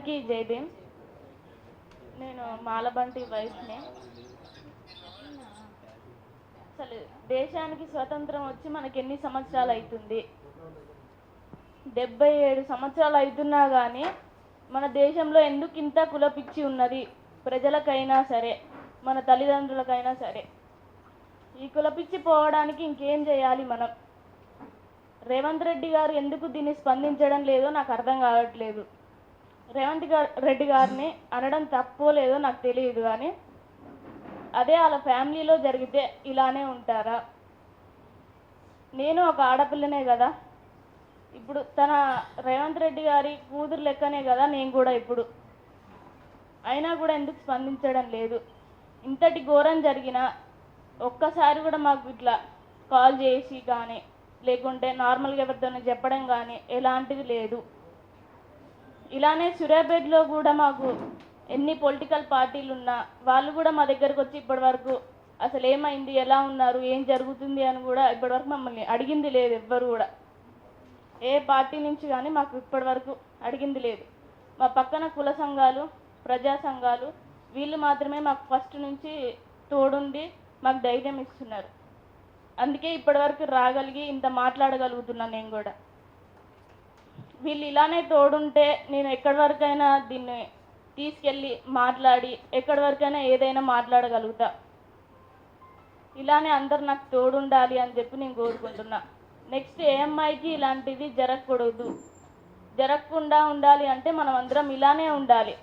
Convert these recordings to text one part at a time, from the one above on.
అందరికీ జై భీమ్. నేను మాలబంటి వయసుని. అసలు దేశానికి స్వతంత్రం వచ్చి మనకి ఎన్ని సంవత్సరాలు అవుతుంది? 77 సంవత్సరాలు అవుతున్నా కానీ మన దేశంలో ఎందుకు ఇంత కులపిచ్చి ఉన్నది? ప్రజలకైనా సరే, మన తల్లిదండ్రులకైనా సరే. ఈ కులపిచ్చి పోవడానికి ఇంకేం చేయాలి మనం? రేవంత్ రెడ్డి గారు ఎందుకు దీన్ని స్పందించడం లేదో నాకు అర్థం కావట్లేదు. రేవంత్ రెడ్డి గారిని అనడం తప్పో లేదో నాకు తెలియదు, కానీ అదే వాళ్ళ ఫ్యామిలీలో జరిగితే ఇలానే ఉంటారా? నేను ఒక ఆడపిల్లనే కదా, ఇప్పుడు తన రేవంత్ రెడ్డి గారి కూతురు లెక్కనే కదా నేను కూడా ఇప్పుడు. అయినా కూడా ఎందుకు స్పందించడం లేదు? ఇంతటి ఘోరం జరిగినా ఒక్కసారి కూడా మాకు ఇట్లా కాల్ చేసి కానీ లేకుంటే నార్మల్గా ఎవరితోనే చెప్పడం కానీ ఎలాంటిది లేదు. ఇలానే సూర్యాపేటలో కూడా మాకు ఎన్ని పొలిటికల్ పార్టీలు ఉన్నా వాళ్ళు కూడా మా దగ్గరకు వచ్చి ఇప్పటివరకు అసలు ఏమైంది, ఎలా ఉన్నారు, ఏం జరుగుతుంది అని కూడా ఇప్పటివరకు మమ్మల్ని అడిగింది లేదు. ఎవ్వరు కూడా ఏ పార్టీ నుంచి కానీ మాకు ఇప్పటివరకు అడిగింది లేదు. మా పక్కన కుల సంఘాలు, ప్రజా సంఘాలు వీళ్ళు మాత్రమే మాకు ఫస్ట్ నుంచి తోడుండి మాకు ధైర్యం ఇస్తున్నారు. అందుకే ఇప్పటివరకు రాగలిగి ఇంత మాట్లాడగలుగుతున్నాను. నేను కూడా వీళ్ళు ఇలానే తోడుంటే నేను ఎక్కడి వరకైనా దీన్ని తీసుకెళ్ళి మాట్లాడి ఎక్కడి వరకైనా ఏదైనా మాట్లాడగలుగుతా. ఇలానే అందరు నాకు తోడుండాలి అని చెప్పి నేను కోరుకుంటున్నా. నెక్స్ట్ ఏ అమ్మాయికి ఇలాంటిది జరగకూడదు. జరగకుండా ఉండాలి అంటే మనం అందరం ఇలానే ఉండాలి.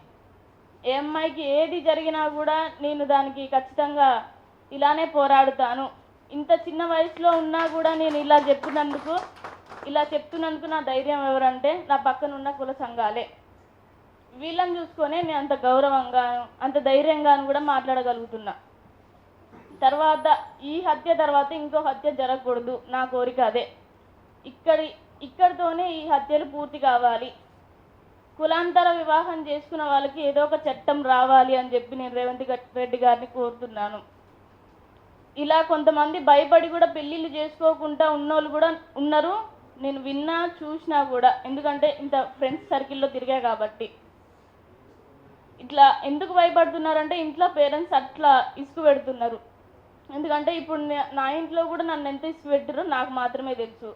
ఏ అమ్మాయికి ఏది జరిగినా కూడా నేను దానికి ఖచ్చితంగా ఇలానే పోరాడుతాను. ఇంత చిన్న వయసులో ఉన్నా కూడా నేను ఇలా చెప్తున్నందుకు నా ధైర్యం ఎవరంటే నా పక్కన ఉన్న కుల సంఘాలే. వీళ్ళని చూసుకొనే నేను అంత గౌరవంగాను అంత ధైర్యంగాను కూడా మాట్లాడగలుగుతున్నా. తర్వాత ఈ హత్య తర్వాత ఇంకో హత్య జరగకూడదు, నా కోరిక అదే. ఇక్కడితోనే ఈ హత్యలు పూర్తి కావాలి. కులాంతర వివాహం చేసుకున్న వాళ్ళకి ఏదో ఒక చట్టం రావాలి అని చెప్పి నేను రేవంత్ రెడ్డి గారిని కోరుతున్నాను. ఇలా కొంతమంది భయపడి కూడా పెళ్ళిళ్ళు చేసుకోకుండా ఉన్నోళ్ళు కూడా ఉన్నారు. నేను విన్నా చూసినా కూడా, ఎందుకంటే ఇంత ఫ్రెండ్స్ సర్కిల్లో తిరిగా కాబట్టి. ఇట్లా ఎందుకు భయపడుతున్నారంటే ఇంట్లో పేరెంట్స్ అట్లా ఇసుకు పెడుతున్నారు. ఎందుకంటే ఇప్పుడు నా ఇంట్లో కూడా నన్ను ఎంత ఇసుకు పెట్టారో నాకు మాత్రమే తెలుసు.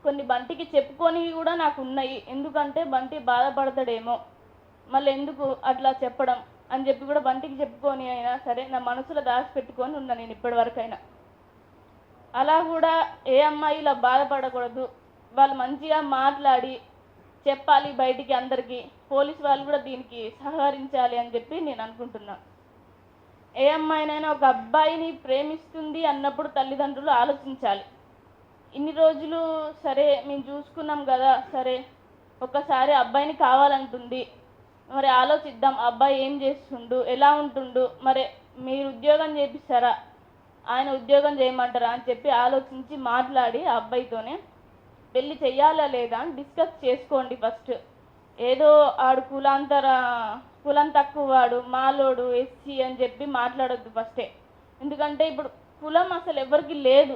కొన్ని బంటికి చెప్పుకొని కూడా నాకు ఉన్నాయి. ఎందుకంటే బంటి బాధపడతాడేమో, మళ్ళీ ఎందుకు అట్లా చెప్పడం అని చెప్పి కూడా బంటికి చెప్పుకొని అయినా సరే నా మనసులో దాచిపెట్టుకొని ఉన్నా నేను ఇప్పటివరకైనా. అలా కూడా ఏ అమ్మాయి ఇలా బాధపడకూడదు, వాళ్ళు మంచిగా మాట్లాడి చెప్పాలి బయటికి అందరికీ. పోలీసు వాళ్ళు కూడా దీనికి సహకరించాలి అని చెప్పి నేను అనుకుంటున్నా. ఏ అమ్మాయినైనా ఒక అబ్బాయిని ప్రేమిస్తుంది అన్నప్పుడు తల్లిదండ్రులు ఆలోచించాలి. ఇన్ని రోజులు సరే మేము చూసుకున్నాం కదా, సరే ఒక్కసారి అబ్బాయిని కావాలంటుంది, మరి ఆలోచిద్దాం అబ్బాయి ఏం చేస్తుండు, ఎలా ఉంటుండు, మరి మీరు ఉద్యోగం చేపిస్తారా, ఆయన ఉద్యోగం చేయమంటారా అని చెప్పి ఆలోచించి మాట్లాడి ఆ అబ్బాయితోనే పెళ్ళి చెయ్యాలా లేదా అని డిస్కస్ చేసుకోండి ఫస్ట్. ఏదో ఆడు కులం తక్కువ వాడు, మాలోడు, ఎస్సీ అని చెప్పి మాట్లాడొద్దు ఫస్టే. ఎందుకంటే ఇప్పుడు కులం అసలు ఎవరికి లేదు,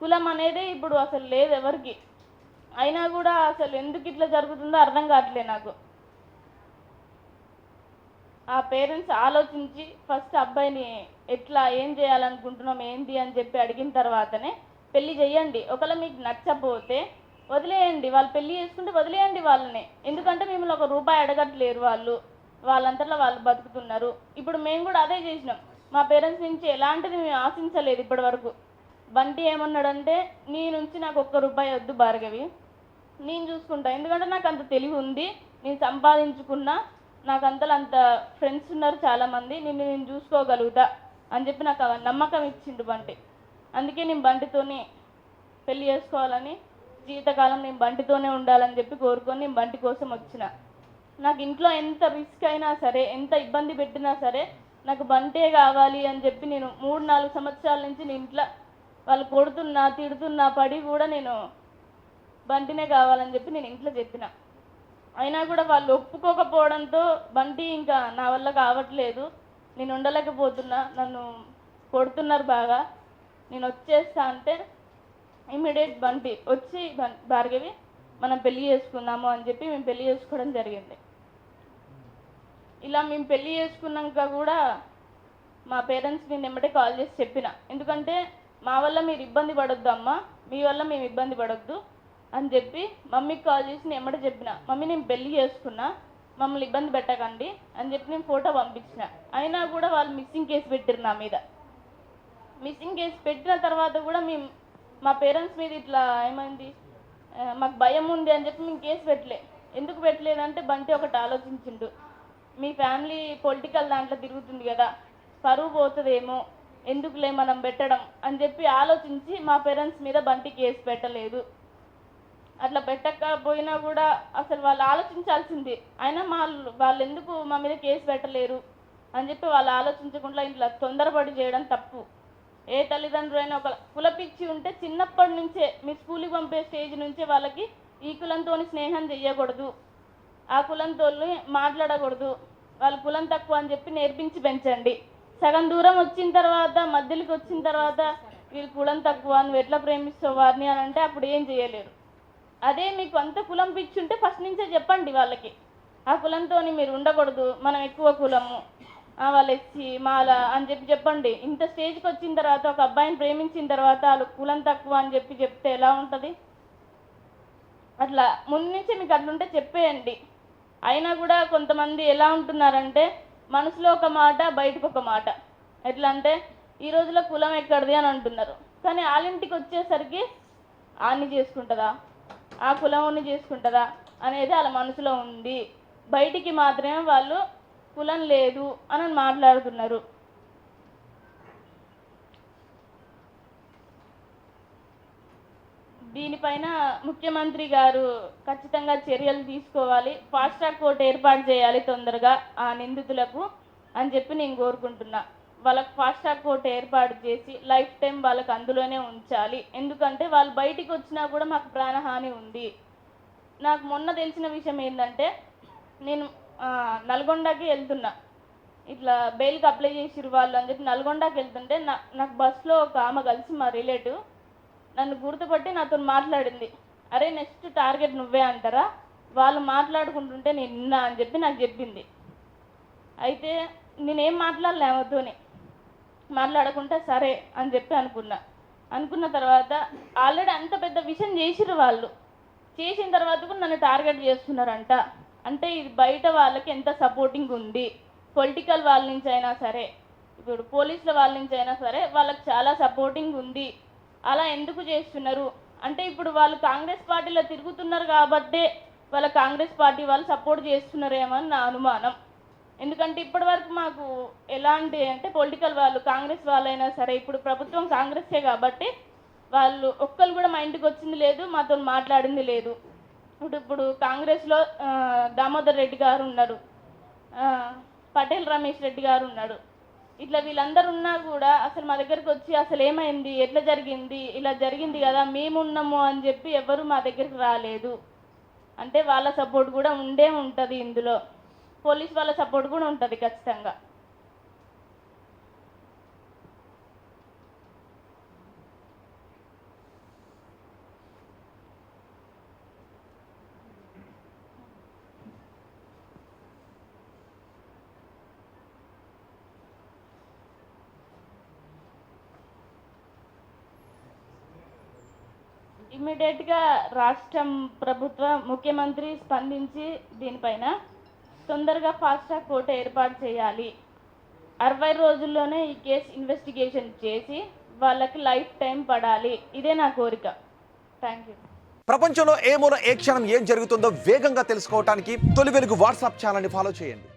కులం అనేది ఇప్పుడు అసలు లేదు ఎవరికి. అయినా కూడా అసలు ఎందుకు ఇట్లా జరుగుతుందో అర్థం కావట్లేదు నాకు. ఆ పేరెంట్స్ ఆలోచించి ఫస్ట్ అబ్బాయిని ఎట్లా ఏం చేయాలనుకుంటున్నాం ఏంటి అని చెప్పి అడిగిన తర్వాతనే పెళ్ళి చేయండి. ఒకవేళ మీకు నచ్చపోతే వదిలేయండి, వాళ్ళు పెళ్ళి చేసుకుంటే వదిలేయండి వాళ్ళని. ఎందుకంటే మిమ్మల్ని ఒక రూపాయి అడగట్లేరు, వాళ్ళంతట్లో వాళ్ళు బతుకుతున్నారు. ఇప్పుడు మేము కూడా అదే చేసినాం. మా పేరెంట్స్ నుంచి ఎలాంటిది మేము ఆశించలేదు ఇప్పటి వరకు. బంటి ఏమన్నాడంటే నీ నుంచి నాకు ఒక్క రూపాయి వద్దు భార్గవి, నేను చూసుకుంటా, ఎందుకంటే నాకు అంత తెలివి ఉంది, నేను సంపాదించుకున్నా, నాకు అంత ఫ్రెండ్స్ ఉన్నారు చాలామంది, నేను చూసుకోగలుగుతా అని చెప్పి నాకు నమ్మకం ఇచ్చిండు బంటి. అందుకే నేను బంటితోనే పెళ్ళి చేసుకోవాలని, జీవితకాలం నేను బంటితోనే ఉండాలని చెప్పి కోరుకొని నేను బంటి కోసం వచ్చిన. నాకు ఇంట్లో ఎంత రిస్క్ అయినా సరే, ఎంత ఇబ్బంది పెట్టినా సరే నాకు బంటే కావాలి అని చెప్పి నేను 3-4 సంవత్సరాల నుంచి నేను ఇంట్లో వాళ్ళు కొడుతున్నా తిడుతున్నా పడి కూడా నేను బంటినే కావాలని చెప్పి నేను ఇంట్లో చెప్పిన. అయినా కూడా వాళ్ళు ఒప్పుకోకపోవడంతో బంటి ఇంకా నా వల్ల కావట్లేదు, నేను ఉండలేకపోతున్నా, నన్ను కొడుతున్నారు బాగా, నేను వచ్చేస్తా అంటే ఇమ్మీడియట్ బంటి వచ్చి భార్గవి మనం పెళ్ళి చేసుకుందాము అని చెప్పి మేము పెళ్ళి చేసుకోవడం జరిగింది. ఇలా మేము పెళ్లి చేసుకున్నాక కూడా మా పేరెంట్స్ నేను ఎమ్మటే కాల్ చేసి చెప్పిన, ఎందుకంటే మా వల్ల మీరు ఇబ్బంది పడొద్దు అమ్మ, మీ వల్ల మేము ఇబ్బంది పడొద్దు అని చెప్పి మమ్మీకి కాల్ చేసి నేను ఎమ్మటే చెప్పిన, మమ్మీ నేను పెళ్లి చేసుకున్నా, మమ్మల్ని ఇబ్బంది పెట్టకండి అని చెప్పి నేను ఫోటో పంపించిన. అయినా కూడా వాళ్ళు మిస్సింగ్ కేసు పెట్టారు నా మీద. మిస్సింగ్ కేసు పెట్టిన తర్వాత కూడా మేము మా పేరెంట్స్ మీద ఇట్లా ఏమైంది, మాకు భయం ఉంది అని చెప్పి మేము కేసు పెట్టలే. ఎందుకు పెట్టలేదంటే బంటి ఒకటి ఆలోచించిండు, మీ ఫ్యామిలీ పొలిటికల్ దాంట్లో తిరుగుతుంది కదా, పరువు పోతుందేమో, ఎందుకులే మనం పెట్టడం అని చెప్పి ఆలోచించి మా పేరెంట్స్ మీద బంటి కేసు పెట్టలేదు. అట్లా పెట్టకపోయినా కూడా అసలు వాళ్ళు ఆలోచించాల్సింది, అయినా వాళ్ళు ఎందుకు మా మీద కేసు పెట్టలేరు అని చెప్పి వాళ్ళు ఆలోచించకుండా ఇట్లా తొందరపడి చేయడం తప్పు. ఏ తల్లిదండ్రులైనా ఒక కులపిచ్చి ఉంటే చిన్నప్పటి నుంచే మీ స్కూల్కి పంపే స్టేజ్ నుంచే వాళ్ళకి ఈ కులంతో స్నేహం చెయ్యకూడదు, ఆ కులంతో మాట్లాడకూడదు, వాళ్ళ కులం తక్కువ అని చెప్పి నేర్పించి పెంచండి. సగం దూరం వచ్చిన తర్వాత మధ్యలోకి వచ్చిన తర్వాత వీళ్ళు కులం తక్కువ, నువ్వు ఎట్లా ప్రేమిస్తావు వారిని అని అంటే అప్పుడు ఏం చేయలేరు. అదే మీకు అంత కులం పిచ్చి ఉంటే ఫస్ట్ నుంచే చెప్పండి వాళ్ళకి, ఆ కులంతో మీరు ఉండకూడదు, మనం ఎక్కువ కులము, వాళ్ళు ఎస్సీ మాల అని చెప్పి చెప్పండి. ఇంత స్టేజ్కి వచ్చిన తర్వాత ఒక అబ్బాయిని ప్రేమించిన తర్వాత వాళ్ళు కులం తక్కువ అని చెప్పి చెప్తే ఎలా ఉంటుంది? అట్లా ముందు నుంచే మీకు అట్లుంటే చెప్పేయండి. అయినా కూడా కొంతమంది ఎలా ఉంటున్నారంటే మనసులో ఒక మాట బయటకు ఒక మాట. ఎట్లా అంటే ఈ రోజులో కులం ఎక్కడిది అని అంటున్నారు, కానీ వాళ్ళింటికి వచ్చేసరికి ఆన్ని చేసుకుంటుందా, ఆ కులంని చేసుకుంటుందా అనేది వాళ్ళ మనసులో ఉంది. బయటికి మాత్రమే వాళ్ళు కులం లేదు అని మాట్లాడుతున్నారు. దీనిపైన ముఖ్యమంత్రి గారు ఖచ్చితంగా చర్యలు తీసుకోవాలి, ఫాస్ట్ ట్రాక్ కోర్టు ఏర్పాటు చేయాలి తొందరగా ఆ నిందితులకు అని చెప్పి నేను కోరుకుంటున్నా. వాళ్ళకి ఫాస్ట్ ట్రాక్ కోర్టు ఏర్పాటు చేసి లైఫ్ టైం వాళ్ళకి అందులోనే ఉంచాలి. ఎందుకంటే వాళ్ళు బయటికి వచ్చినా కూడా మాకు ప్రాణహాని ఉంది. నాకు మొన్న తెలిసిన విషయం ఏంటంటే, నేను నల్గొండకి వెళ్తున్నా, ఇట్లా బెయిల్కి అప్లై చేసిరు వాళ్ళు అని చెప్పి నల్గొండకి వెళ్తుంటే నాకు బస్సులో ఒక ఆమె కలిసి మా రిలేటివ్ నన్ను గుర్తుపట్టి నాతో మాట్లాడింది, అరే నెక్స్ట్ టార్గెట్ నువ్వే అంటారా, వాళ్ళు మాట్లాడుకుంటుంటే నేను విన్నా అని చెప్పి నాకు చెప్పింది. అయితే నేనేం మాట్లాడలే ఆమెతోని, మాట్లాడకుంటే సరే అని చెప్పి అనుకున్న తర్వాత ఆల్రెడీ అంత పెద్ద విషయం చేసిరు వాళ్ళు, చేసిన తర్వాత కూడా నన్ను టార్గెట్ చేస్తున్నారంట. అంటే ఇది బయట వాళ్ళకి ఎంత సపోర్టింగ్ ఉంది, పొలిటికల్ వాళ్ళ నుంచి అయినా సరే, ఇప్పుడు పోలీసుల వాళ్ళ నుంచి అయినా సరే వాళ్ళకి చాలా సపోర్టింగ్ ఉంది. అలా ఎందుకు చేస్తున్నారు అంటే ఇప్పుడు వాళ్ళు కాంగ్రెస్ పార్టీలో తిరుగుతున్నారు కాబట్టే వాళ్ళ కాంగ్రెస్ పార్టీ వాళ్ళు సపోర్ట్ చేస్తున్నారేమో అని నా అనుమానం. ఎందుకంటే ఇప్పటి వరకు మాకు ఎలాంటి అంటే పొలిటికల్ వాళ్ళు కాంగ్రెస్ వాళ్ళైనా సరే, ఇప్పుడు ప్రభుత్వం కాంగ్రెస్సే కాబట్టి వాళ్ళు ఒక్కరు కూడా మా ఇంటికి వచ్చింది లేదు, మాతో మాట్లాడింది లేదు. ఇప్పుడు కాంగ్రెస్లో దామోదర్ రెడ్డి గారు ఉన్నారు, పటేల్ రమేష్ రెడ్డి గారు ఉన్నాడు, ఇట్లా వీళ్ళందరూ ఉన్నా కూడా అసలు మా దగ్గరికి వచ్చి అసలు ఏమైంది, ఎట్లా జరిగింది, ఇలా జరిగింది కదా మేమున్నాము అని చెప్పి ఎవరు మా దగ్గరికి రాలేదు. అంటే వాళ్ళ సపోర్ట్ కూడా ఉంటుంది ఇందులో, పోలీస్ వాళ్ళ సపోర్ట్ కూడా ఉంటుంది ఖచ్చితంగా. ఇమ్మీడియట్గా రాష్ట్రం ప్రభుత్వ ముఖ్యమంత్రి స్పందించి దీనిపైన తొందరగా ఫాస్ట్ ట్రాక్ కోర్టు ఏర్పాటు చేయాలి. 60 రోజుల్లోనే ఈ కేసు ఇన్వెస్టిగేషన్ చేసి వాళ్ళకి లైఫ్ టైం పడాలి. ఇదే నా కోరిక. Thank you. ప్రపంచంలో ఏ మూల ఏ క్షణం ఏం జరుగుతుందో వేగంగా తెలుసుకోవడానికి తొలి వెలుగు వాట్సాప్ ఛానల్ని ఫాలో చేయండి.